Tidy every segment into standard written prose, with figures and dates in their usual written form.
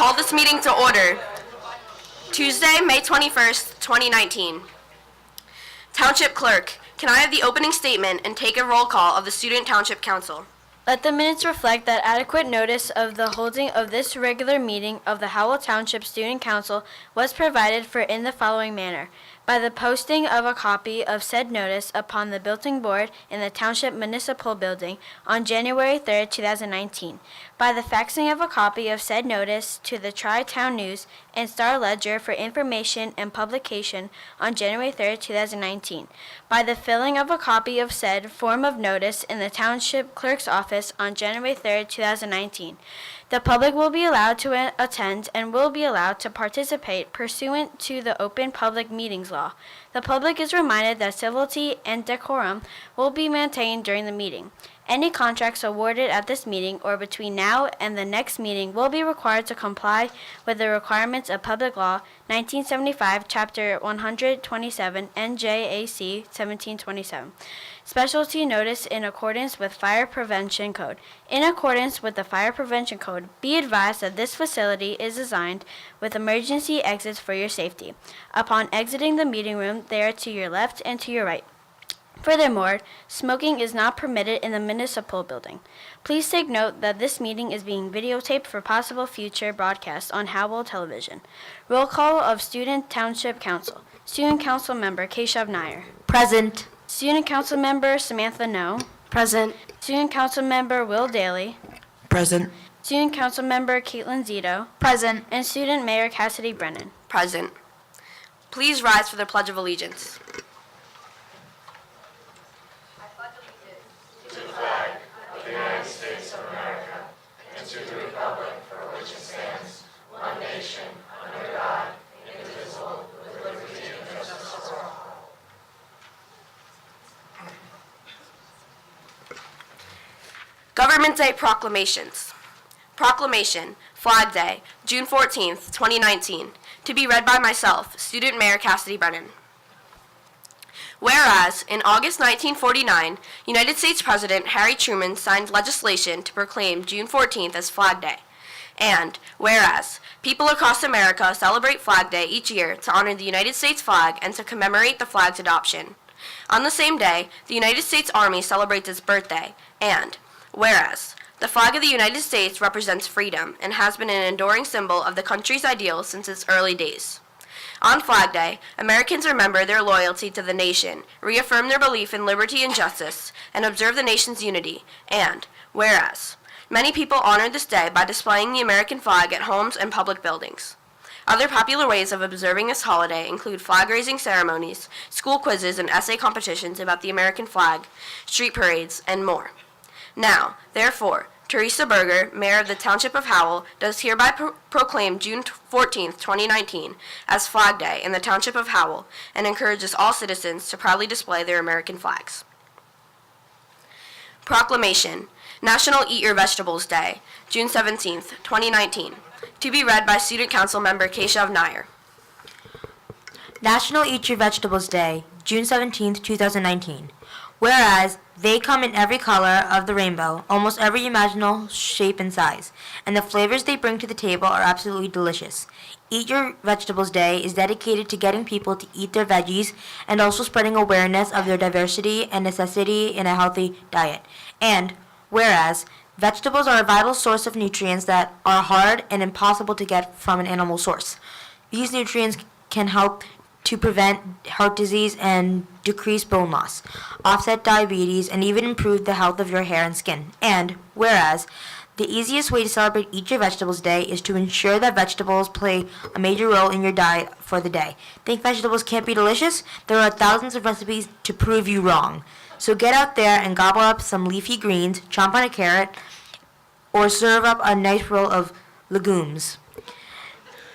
call this meeting to order. Tuesday, May 21st, 2019. Township Clerk, can I have the opening statement and take a roll call of the Student Township Council? Let the minutes reflect that adequate notice of the holding of this regular meeting of the Howell Township Student Council was provided for in the following manner. By the posting of a copy of said notice upon the bulletin board in the Township Municipal Building on January 3rd, 2019. By the faxing of a copy of said notice to the Tri-Town News and Star Ledger for information and publication on January 3rd, 2019. By the filling of a copy of said form of notice in the Township Clerk's office on January 3rd, 2019. The public will be allowed to attend and will be allowed to participate pursuant to the Open Public Meetings Law. The public is reminded that civility and decorum will be maintained during the meeting. Any contracts awarded at this meeting or between now and the next meeting will be required to comply with the requirements of Public Law 1975, Chapter 127, NJAC 1727. Specialty notice in accordance with Fire Prevention Code. In accordance with the Fire Prevention Code, be advised that this facility is designed with emergency exits for your safety. Upon exiting the meeting room, they are to your left and to your right. Furthermore, smoking is not permitted in the municipal building. Please take note that this meeting is being videotaped for possible future broadcast on Howell Television. Roll call of Student Township Council. Student Council Member Keshav Nair. Present. Student Council Member Samantha No. Present. Student Council Member Will Daly. Present. Student Council Member Caitlin Zito. Present. And Student Mayor Cassidy Brennan. Present. Please rise for the Pledge of Allegiance. Government Day Proclamations. Proclamation, Flag Day, June 14th, 2019. To be read by myself, Student Mayor Cassidy Brennan. Whereas, in August 1949, United States President Harry Truman signed legislation to proclaim June 14th as Flag Day. And, whereas, people across America celebrate Flag Day each year to honor the United States flag and to commemorate the flag's adoption. On the same day, the United States Army celebrates its birthday. And, whereas, the flag of the United States represents freedom and has been an enduring symbol of the country's ideals since its early days. On Flag Day, Americans remember their loyalty to the nation, reaffirm their belief in liberty and justice, and observe the nation's unity. And, whereas, many people honor this day by displaying the American flag at homes and public buildings. Other popular ways of observing this holiday include flag-raising ceremonies, school quizzes and essay competitions about the American flag, street parades, and more. Now, therefore, Teresa Berger, Mayor of the Township of Howell, does hereby proclaim June 14th, 2019 as Flag Day in the Township of Howell and encourages all citizens to proudly display their American flags. Proclamation, National Eat Your Vegetables Day, June 17th, 2019. To be read by Student Council Member Keshav Nair. National Eat Your Vegetables Day, June 17th, 2019. Whereas, they come in every color of the rainbow, almost every imaginable shape and size, and the flavors they bring to the table are absolutely delicious. Eat Your Vegetables Day is dedicated to getting people to eat their veggies and also spreading awareness of their diversity and necessity in a healthy diet. And, whereas, vegetables are a vital source of nutrients that are hard and impossible to get from an animal source. These nutrients can help to prevent heart disease and decrease bone loss, offset diabetes, and even improve the health of your hair and skin. And, whereas, the easiest way to celebrate Eat Your Vegetables Day is to ensure that vegetables play a major role in your diet for the day. Think vegetables can't be delicious? There are thousands of recipes to prove you wrong. So get out there and gobble up some leafy greens, chomp on a carrot, or serve up a nice roll of legumes.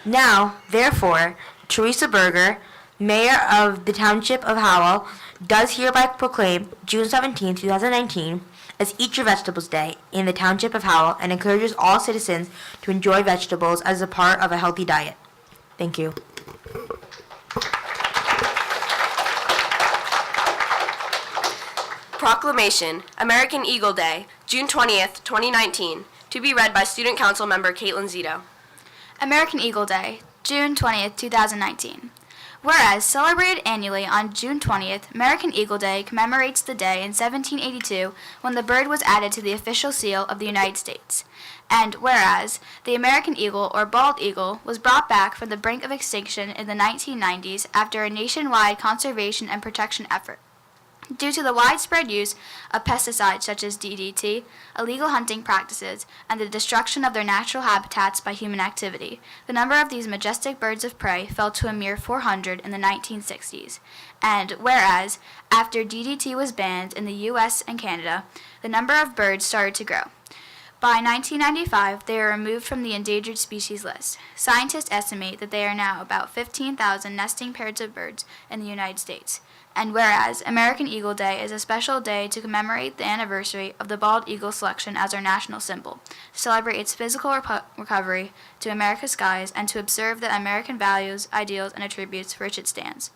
Now, therefore, Teresa Berger, Mayor of the Township of Howell, does hereby proclaim June 17, 2019 as Eat Your Vegetables Day in the Township of Howell and encourages all citizens to enjoy vegetables as a part of a healthy diet. Thank you. Proclamation, American Eagle Day, June 20th, 2019, to be read by Student Council Member Caitlin Zito. American Eagle Day, June 20th, 2019. Whereas, celebrated annually on June 20th, American Eagle Day commemorates the day in 1782 when the bird was added to the official seal of the United States. And whereas, the American eagle, or bald eagle, was brought back from the brink of extinction in the 1990s after a nationwide conservation and protection effort. Due to the widespread use of pesticides such as DDT, illegal hunting practices, and the destruction of their natural habitats by human activity, the number of these majestic birds of prey fell to a mere 400 in the 1960s. And whereas, after DDT was banned in the U.S. and Canada, the number of birds started to grow. By 1995, they were removed from the endangered species list. Scientists estimate that there are now about 15,000 nesting pairs of birds in the United States. And whereas American Eagle Day is a special day to commemorate the anniversary of the bald eagle selection as our national symbol, to celebrate its physical recovery to America's skies, and to observe the American values, ideals, and attributes for which it stands.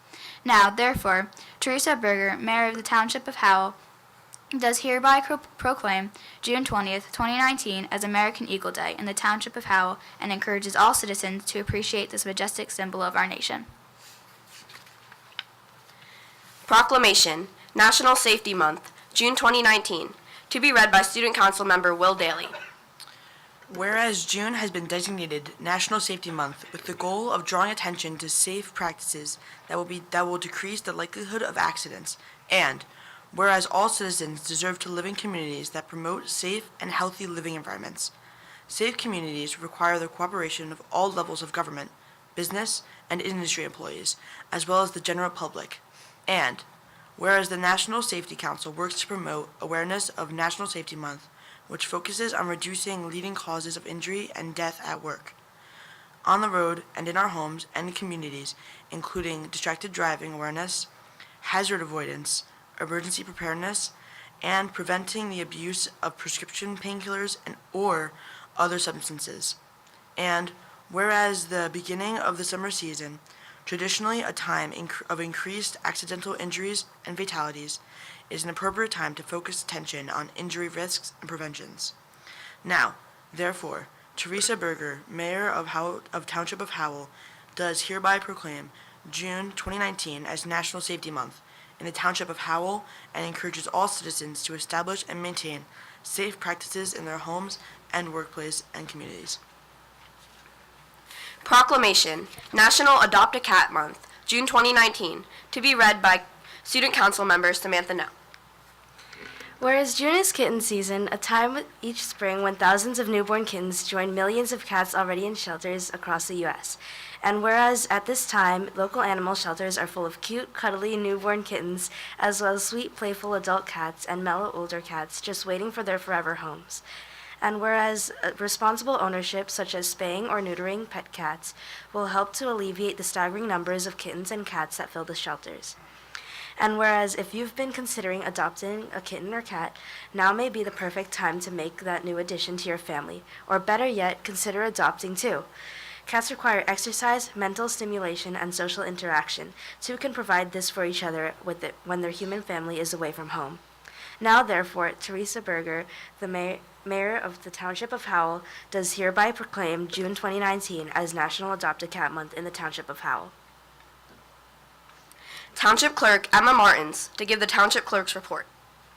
Now, therefore, Teresa Berger, Mayor of the Township of Howell, does hereby proclaim June 20th, 2019 as American Eagle Day in the Township of Howell, and encourages all citizens to appreciate this majestic symbol of our nation. Proclamation, National Safety Month, June 2019, to be read by Student Council Member Will Daly. Whereas June has been designated National Safety Month with the goal of drawing attention to safe practices that will decrease the likelihood of accidents, and whereas all citizens deserve to live in communities that promote safe and healthy living environments. Safe communities require the cooperation of all levels of government, business, and industry employees, as well as the general public. And whereas the National Safety Council works to promote awareness of National Safety Month, which focuses on reducing leading causes of injury and death at work, on the road, and in our homes and communities, including distracted driving awareness, hazard avoidance, emergency preparedness, and preventing the abuse of prescription painkillers or other substances. And whereas the beginning of the summer season, traditionally a time of increased accidental injuries and fatalities, is an appropriate time to focus attention on injury risks and preventions. Now, therefore, Teresa Berger, Mayor of Township of Howell, does hereby proclaim June 2019 as National Safety Month in the Township of Howell, and encourages all citizens to establish and maintain safe practices in their homes and workplace and communities. Proclamation, National Adopt a Cat Month, June 2019, to be read by Student Council Member Samantha No. Whereas June is kitten season, a time each spring when thousands of newborn kittens join millions of cats already in shelters across the U.S. And whereas at this time, local animal shelters are full of cute, cuddly newborn kittens, as well as sweet, playful adult cats and mellow older cats just waiting for their forever homes. And whereas responsible ownership, such as spaying or neutering pet cats, will help to alleviate the staggering numbers of kittens and cats that fill the shelters. And whereas if you've been considering adopting a kitten or cat, now may be the perfect time to make that new addition to your family, or better yet, consider adopting too. Cats require exercise, mental stimulation, and social interaction. Two can provide this for each other when their human family is away from home. Now, therefore, Teresa Berger, the Mayor of the Township of Howell, does hereby proclaim June 2019 as National Adopt a Cat Month in the Township of Howell. Township Clerk Emma Martins, to give the Township Clerk's report.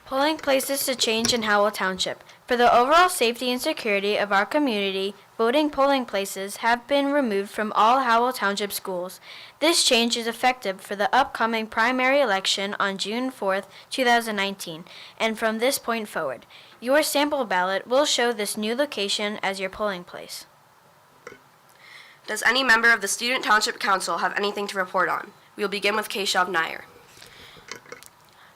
Polling places to change in Howell Township. For the overall safety and security of our community, voting polling places have been removed from all Howell Township schools. This change is effective for the upcoming primary election on June 4th, 2019, and from this point forward. Your sample ballot will show this new location as your polling place. Does any member of the Student Township Council have anything to report on? We will begin with Keshav Nair.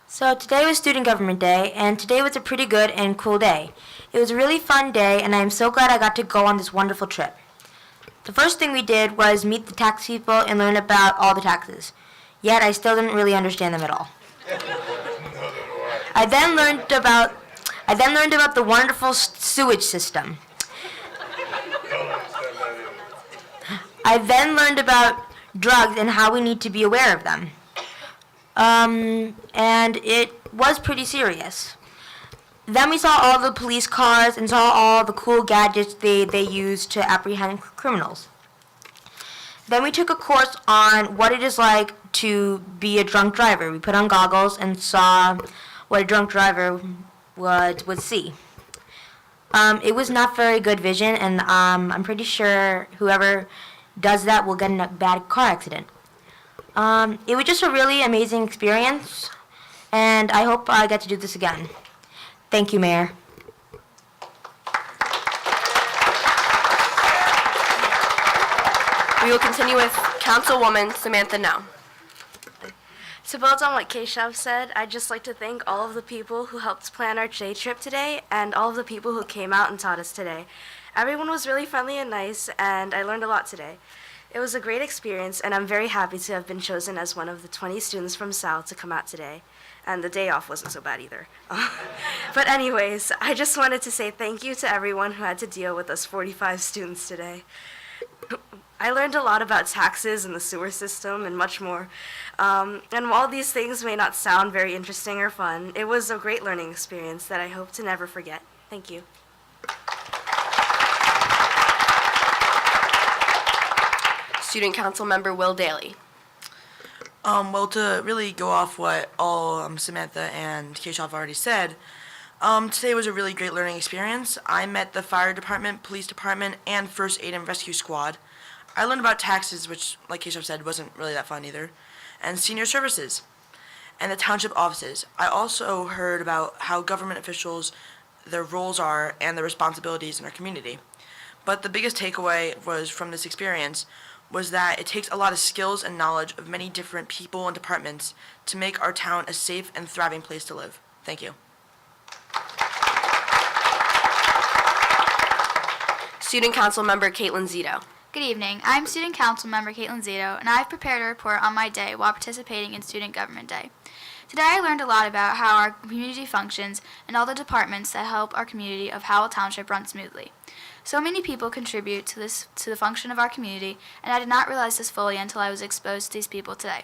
So today was Student Government Day, and today was a pretty good and cool day. It was a really fun day, and I am so glad I got to go on this wonderful trip. The first thing we did was meet the tax people and learn about all the taxes. Yet I still didn't really understand them at all. I then learned about the wonderful sewage system. I then learned about drugs and how we need to be aware of them. And it was pretty serious. Then we saw all the police cars and saw all the cool gadgets they use to apprehend criminals. Then we took a course on what it is like to be a drunk driver. We put on goggles and saw what a drunk driver would see. It was not very good vision, and I'm pretty sure whoever does that will get in a bad car accident. It was just a really amazing experience, and I hope I get to do this again. Thank you, Mayor. We will continue with Councilwoman Samantha No. To build on what Keshav said, I'd just like to thank all of the people who helped plan our day trip today and all of the people who came out and taught us today. Everyone was really friendly and nice, and I learned a lot today. It was a great experience, and I'm very happy to have been chosen as one of the 20 students from South to come out today. And the day off wasn't so bad either. But anyways, I just wanted to say thank you to everyone who had to deal with us 45 students today. I learned a lot about taxes and the sewer system and much more. And while these things may not sound very interesting or fun, it was a great learning experience that I hope to never forget. Thank you. Student Council Member Will Daly. Well, to really go off what all Samantha and Keshav already said, today was a really great learning experience. I met the fire department, police department, and first aid and rescue squad. I learned about taxes, which, like Keshav said, wasn't really that fun either, and senior services, and the township offices. I also heard about how government officials, their roles are, and their responsibilities in our community. But the biggest takeaway was from this experience was that it takes a lot of skills and knowledge of many different people and departments to make our town a safe and thriving place to live. Thank you. Student Council Member Caitlin Zito. Good evening. I'm Student Council Member Caitlin Zito, and I've prepared a report on my day while participating in Student Government Day. Today I learned a lot about how our community functions and all the departments that help our community of Howell Township run smoothly. So many people contribute to the function of our community, and I did not realize this fully until I was exposed to these people today.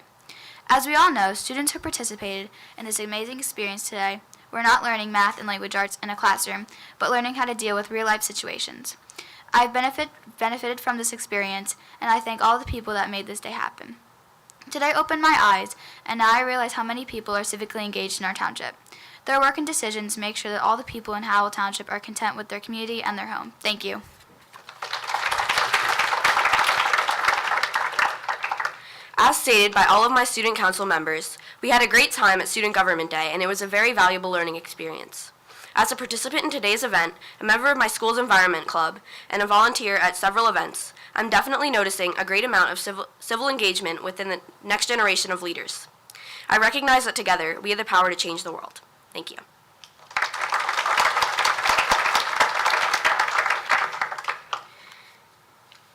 As we all know, students who participated in this amazing experience today were not learning math and language arts in a classroom, but learning how to deal with real-life situations. I've benefited from this experience, and I thank all the people that made this day happen. Today opened my eyes, and now I realize how many people are civically engaged in our township. Their work and decisions make sure that all the people in Howell Township are content with their community and their home. Thank you. As stated by all of my student council members, we had a great time at Student Government Day, and it was a very valuable learning experience. As a participant in today's event, a member of my school's environment club, and a volunteer at several events, I'm definitely noticing a great amount of civil engagement within the next generation of leaders. I recognize that together, we have the power to change the world. Thank you.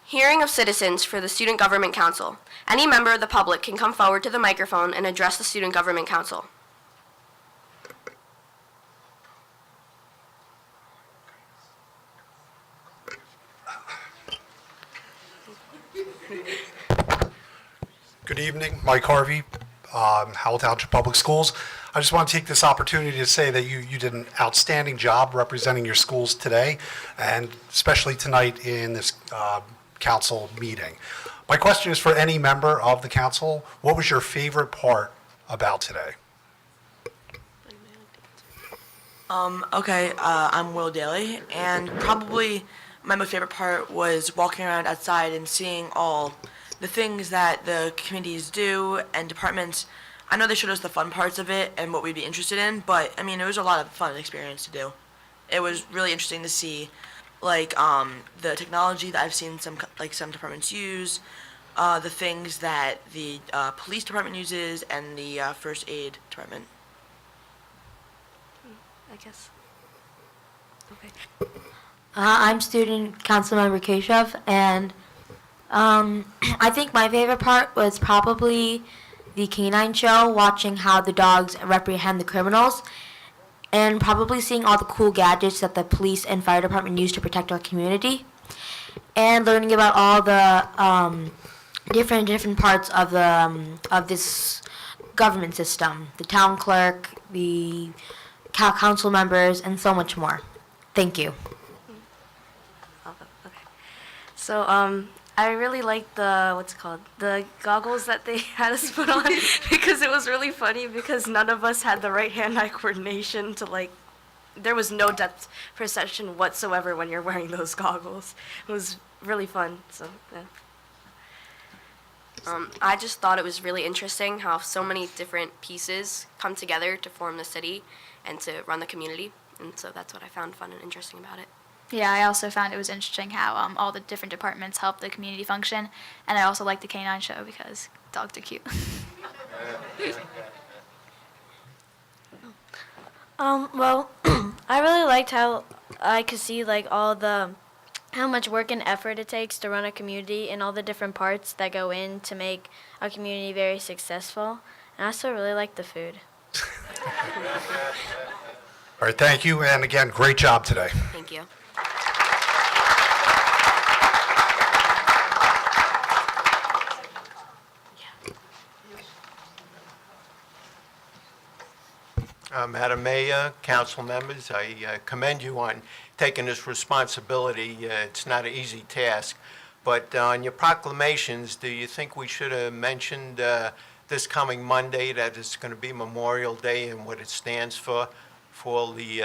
Hearing of citizens for the Student Government Council. Any member of the public can come forward to the microphone and address the Student Government Council. Good evening, Mike Harvey, Howell Township Public Schools. I just want to take this opportunity to say that you did an outstanding job representing your schools today, and especially tonight in this council meeting. My question is for any member of the council. What was your favorite part about today? I'm Will Daly, and probably my most favorite part was walking around outside and seeing all the things that the committees do and departments. I know they showed us the fun parts of it and what we'd be interested in, but I mean, it was a lot of fun experience to do. It was really interesting to see, the technology that I've seen some departments use, the things that the police department uses, and the first aid department. I guess. Okay. I'm student council member Keshav, and I think my favorite part was probably the canine show, watching how the dogs reprehend the criminals, and probably seeing all the cool gadgets that the police and fire department use to protect our community, and learning about all the different parts of this government system, the town clerk, the council members, and so much more. Thank you. Okay. So, I really liked the goggles that they had us put on because it was really funny because none of us had the right hand-eye coordination to there was no depth perception whatsoever when you're wearing those goggles. It was really fun, so yeah. I just thought it was really interesting how so many different pieces come together to form the city and to run the community, and so that's what I found fun and interesting about it. Yeah, I also found it was interesting how all the different departments help the community function, and I also like the canine show because dogs are cute. Well, I really liked how I could see how much work and effort it takes to run a community and all the different parts that go in to make a community very successful. And I also really liked the food. All right, thank you, and again, great job today. Thank you. Madam Mayor, council members, I commend you on taking this responsibility. It's not an easy task. But on your proclamations, do you think we should have mentioned this coming Monday that it's going to be Memorial Day and what it stands for all the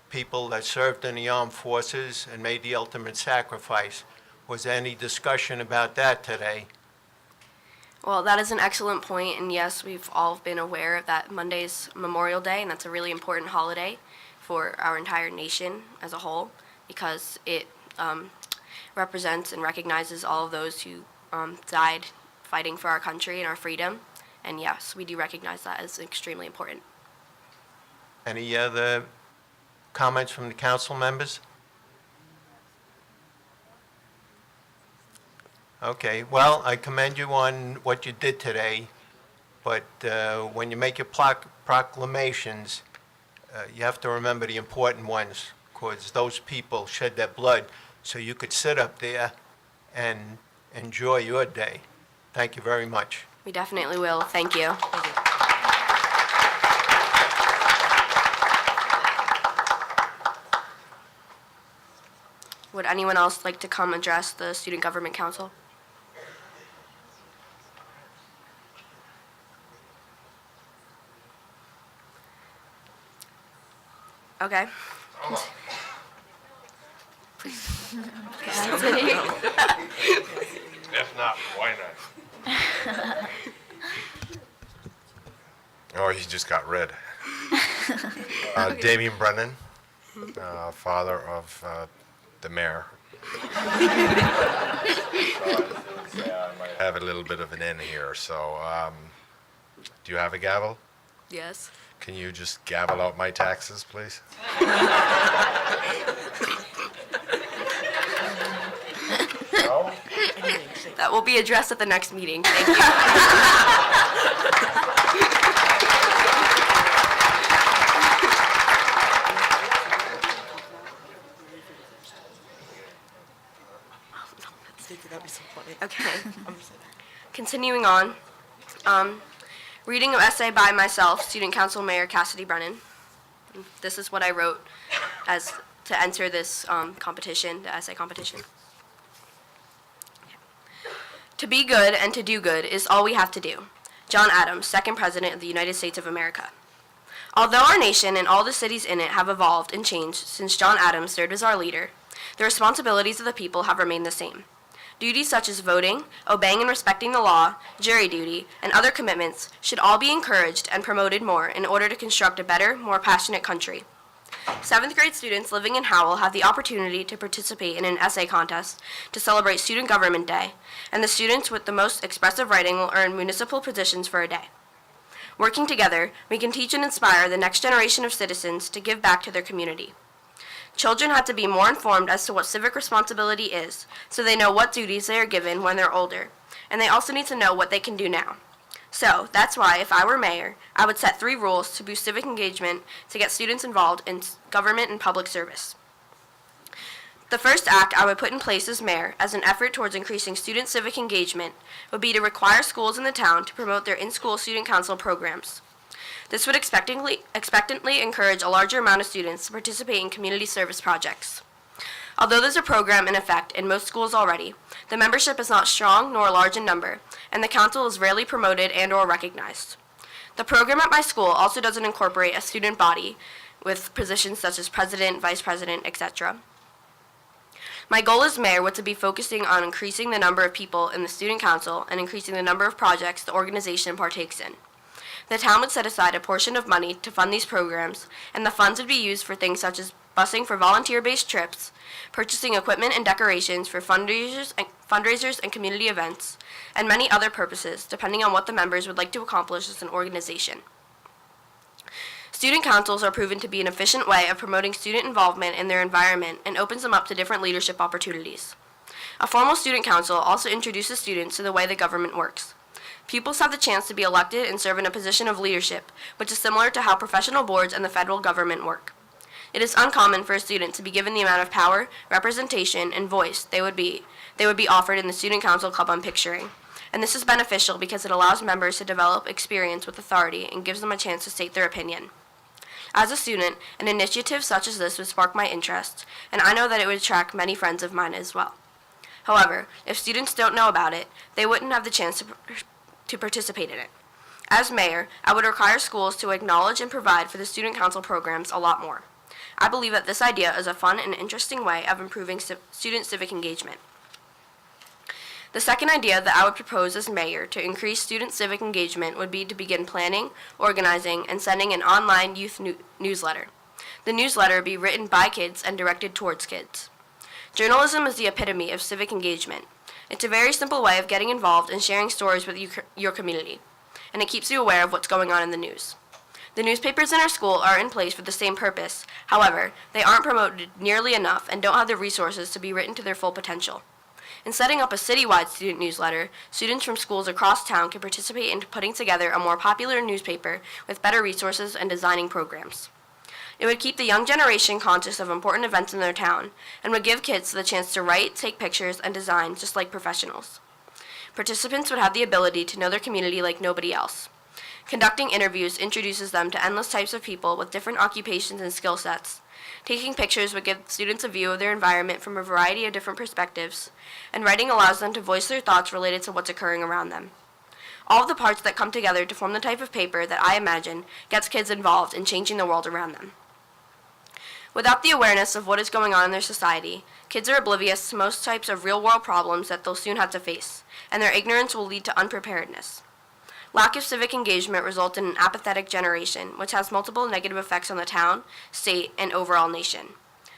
people that served in the armed forces and made the ultimate sacrifice? Was there any discussion about that today? Well, that is an excellent point, and yes, we've all been aware that Monday's Memorial Day, and that's a really important holiday for our entire nation as a whole, because it represents and recognizes all of those who died fighting for our country and our freedom, and yes, we do recognize that as extremely important. Any other comments from the council members? Okay, well, I commend you on what you did today, but when you make your proclamations, you have to remember the important ones, because those people shed their blood so you could sit up there and enjoy your day. Thank you very much. We definitely will. Thank you. Would anyone else like to come address the Student Government Council? Okay. If not, why not? Oh, he just got red. Damian Brennan, father of the mayor. I might have a little bit of an in here, so do you have a gavel? Yes. Can you just gavel out my taxes, please? No? That will be addressed at the next meeting. Thank you. That'd be so funny. Okay. Continuing on. Reading of essay by myself, Student Council Mayor Cassidy Brennan. This is what I wrote as to enter this competition, the essay competition. To be good and to do good is all we have to do. John Adams, second President of the United States of America. Although our nation and all the cities in it have evolved and changed since John Adams served as our leader, the responsibilities of the people have remained the same. Duties such as voting, obeying and respecting the law, jury duty, and other commitments should all be encouraged and promoted more in order to construct a better, more passionate country. 7th grade students living in Howell have the opportunity to participate in an essay contest to celebrate Student Government Day, and the students with the most expressive writing will earn municipal positions for a day. Working together, we can teach and inspire the next generation of citizens to give back to their community. Children have to be more informed as to what civic responsibility is, so they know what duties they are given when they're older, and they also need to know what they can do now. So, that's why, if I were mayor, I would set 3 rules to boost civic engagement to get students involved in government and public service. The first act I would put in place as mayor, as an effort towards increasing student civic engagement, would be to require schools in the town to promote their in-school student council programs. This would expectantly encourage a larger amount of students to participate in community service projects. Although there's a program in effect in most schools already, the membership is not strong nor large in number, and the council is rarely promoted and or recognized. The program at my school also doesn't incorporate a student body with positions such as president, vice president, etc. My goal as mayor was to be focusing on increasing the number of people in the student council and increasing the number of projects the organization partakes in. The town would set aside a portion of money to fund these programs, and the funds would be used for things such as busing for volunteer-based trips, purchasing equipment and decorations for fundraisers and community events, and many other purposes, depending on what the members would like to accomplish as an organization. Student councils are proven to be an efficient way of promoting student involvement in their environment and opens them up to different leadership opportunities. A formal student council also introduces students to the way the government works. Pupils have the chance to be elected and serve in a position of leadership, which is similar to how professional boards and the federal government work. It is uncommon for a student to be given the amount of power, representation, and voice they would be offered in the student council club I'm picturing. And this is beneficial because it allows members to develop experience with authority and gives them a chance to state their opinion. As a student, an initiative such as this would spark my interest, and I know that it would attract many friends of mine as well. However, if students don't know about it, they wouldn't have the chance to participate in it. As mayor, I would require schools to acknowledge and provide for the student council programs a lot more. I believe that this idea is a fun and interesting way of improving student civic engagement. The second idea that I would propose as mayor to increase student civic engagement would be to begin planning, organizing, and sending an online youth newsletter. The newsletter would be written by kids and directed towards kids. Journalism is the epitome of civic engagement. It's a very simple way of getting involved and sharing stories with your community, and it keeps you aware of what's going on in the news. The newspapers in our school are in place for the same purpose. However, they aren't promoted nearly enough and don't have the resources to be written to their full potential. In setting up a citywide student newsletter, students from schools across town can participate in putting together a more popular newspaper with better resources and designing programs. It would keep the young generation conscious of important events in their town and would give kids the chance to write, take pictures, and design just like professionals. Participants would have the ability to know their community like nobody else. Conducting interviews introduces them to endless types of people with different occupations and skill sets. Taking pictures would give students a view of their environment from a variety of different perspectives, and writing allows them to voice their thoughts related to what's occurring around them. All of the parts that come together to form the type of paper that I imagine gets kids involved in changing the world around them. Without the awareness of what is going on in their society, kids are oblivious to most types of real-world problems that they'll soon have to face, and their ignorance will lead to unpreparedness. Lack of civic engagement results in an apathetic generation, which has multiple negative effects on the town, state, and overall nation.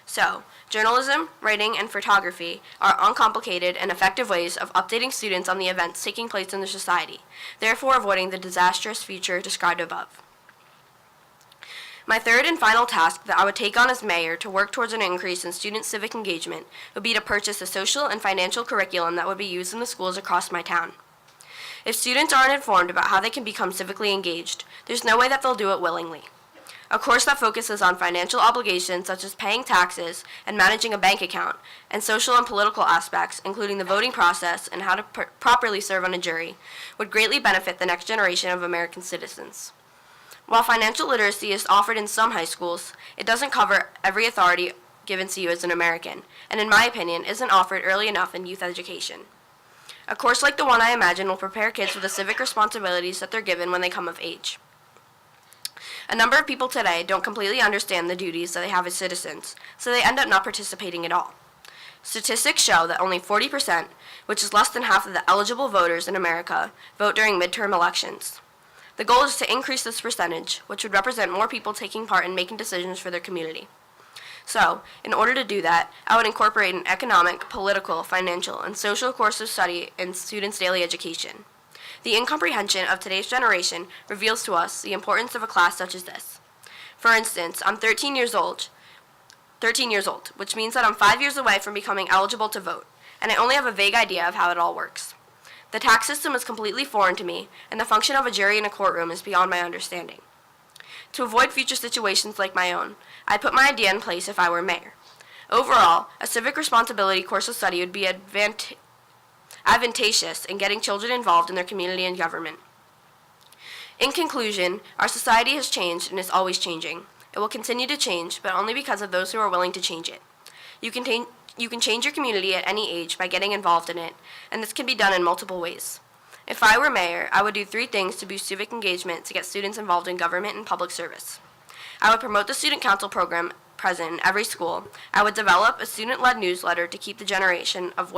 So, journalism, writing, and photography are uncomplicated and effective ways of updating students on the events taking place in their society, therefore avoiding the disastrous future described above. My third and final task that I would take on as mayor to work towards an increase in student civic engagement would be to purchase a social and financial curriculum that would be used in the schools across my town. If students aren't informed about how they can become civically engaged, there's no way that they'll do it willingly. A course that focuses on financial obligations such as paying taxes and managing a bank account, and social and political aspects, including the voting process and how to properly serve on a jury, would greatly benefit the next generation of American citizens. While financial literacy is offered in some high schools, it doesn't cover every authority given to you as an American, and in my opinion, isn't offered early enough in youth education. A course like the one I imagine will prepare kids for the civic responsibilities that they're given when they come of age. A number of people today don't completely understand the duties that they have as citizens, so they end up not participating at all. Statistics show that only 40%, which is less than half of the eligible voters in America, vote during midterm elections. The goal is to increase this percentage, which would represent more people taking part in making decisions for their community. So, in order to do that, I would incorporate an economic, political, financial, and social course of study in students' daily education. The incomprehension of today's generation reveals to us the importance of a class such as this. For instance, I'm 13 years old, which means that I'm 5 years away from becoming eligible to vote, and I only have a vague idea of how it all works. The tax system is completely foreign to me, and the function of a jury in a courtroom is beyond my understanding. To avoid future situations like my own, I'd put my idea in place if I were mayor. Overall, a civic responsibility course of study would be advantageous in getting children involved in their community and government. In conclusion, our society has changed and is always changing. It will continue to change, but only because of those who are willing to change it. You can You can change your community at any age by getting involved in it, and this can be done in multiple ways. If I were mayor, I would do 3 things to boost civic engagement to get students involved in government and public service. I would promote the student council program present in every school. I would develop a student-led newsletter to keep the generation of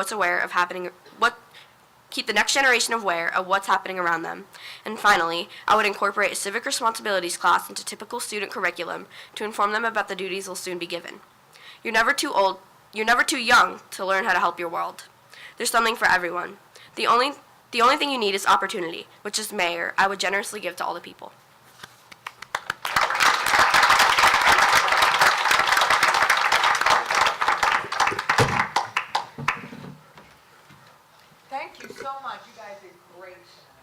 keep the next generation aware of what's happening around them. And finally, I would incorporate a civic responsibilities class into typical student curriculum to inform them about the duties they'll soon be given. You're never too young to learn how to help your world. There's something for everyone. The only thing you need is opportunity, which as mayor, I would generously give to all the people. Thank you so much. You guys did great tonight.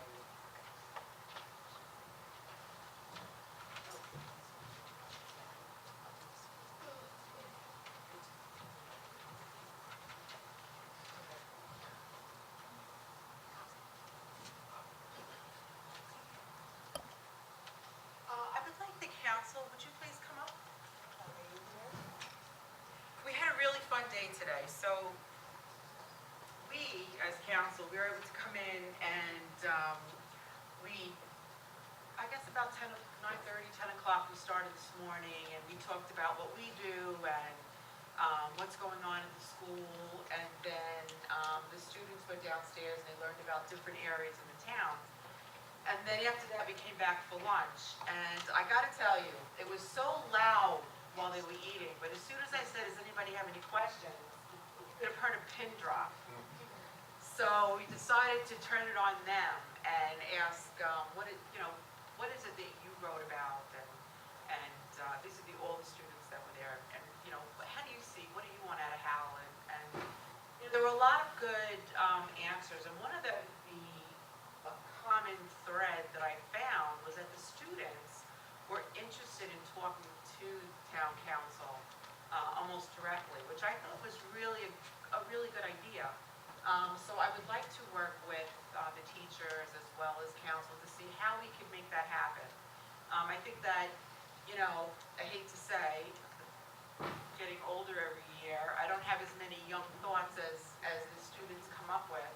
I would like the council, would you please come up? We had a really fun day today, so we, as council, we were able to come in and I guess about 9:30, 10 o'clock, we started this morning, and we talked about what we do and what's going on at the school, and then the students went downstairs and they learned about different areas in the town. And then after that, we came back for lunch, and I gotta tell you, it was so loud while they were eating, but as soon as I said, does anybody have any questions, you could have heard a pin drop. So we decided to turn it on them and ask, what is it that you wrote about? And these are all the students that were there. And, how do you see, what do you want out of Howell? And there were a lot of good answers. And one of the common thread that I found was that the students were interested in talking to town council almost directly, which I thought was really a really good idea. So I would like to work with the teachers as well as council to see how we can make that happen. I think that, I hate to say, getting older every year, I don't have as many young thoughts as the students come up with.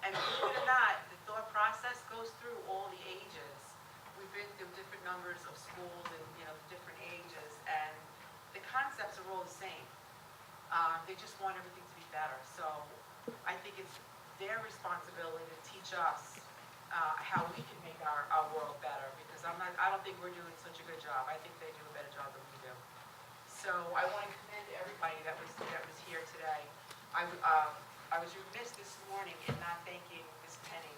And believe it or not, the thought process goes through all the ages. We've been through different numbers of schools and, different ages, and the concepts are all the same. They just want everything to be better. So I think it's their responsibility to teach us how we can make our world better, because I don't think we're doing such a good job. I think they do a better job than we do. So I want to commend everybody that was here today. I was remiss this morning in not thanking Ms. Penny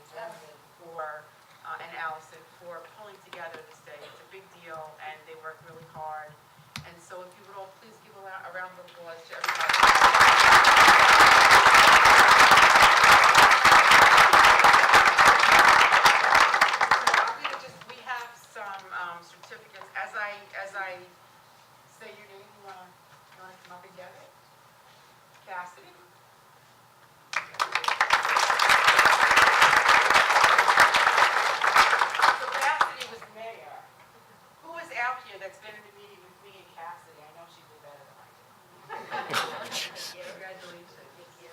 and Allison for pulling together this day. It's a big deal, and they worked really hard. And so if you would all please give a round of applause to everybody. We have some certificates. As I say your name, you want to come up and get it? Cassidy? So Cassidy was mayor. Who was out here that's been in the meeting with me and Cassidy? I know she did better than I did. Congratulations. Thank you.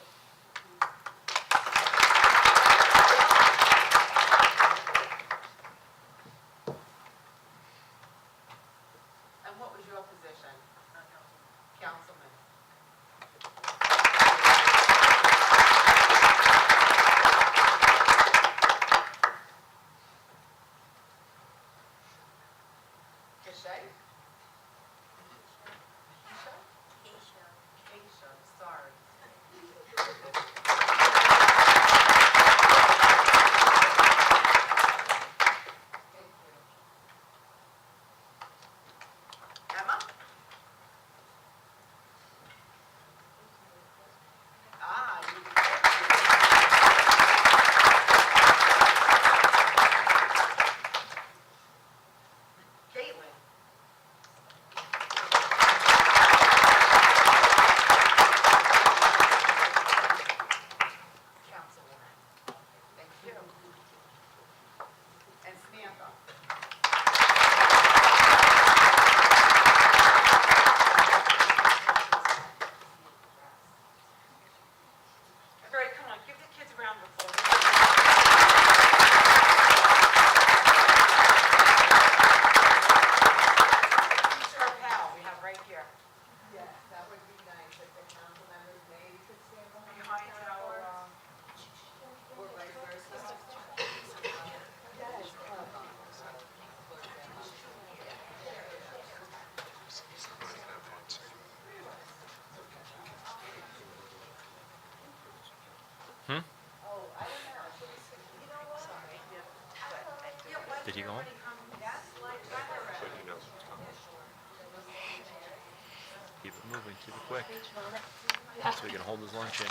Did he go home? Keep it moving, keep it quick. So he can hold his lunch in.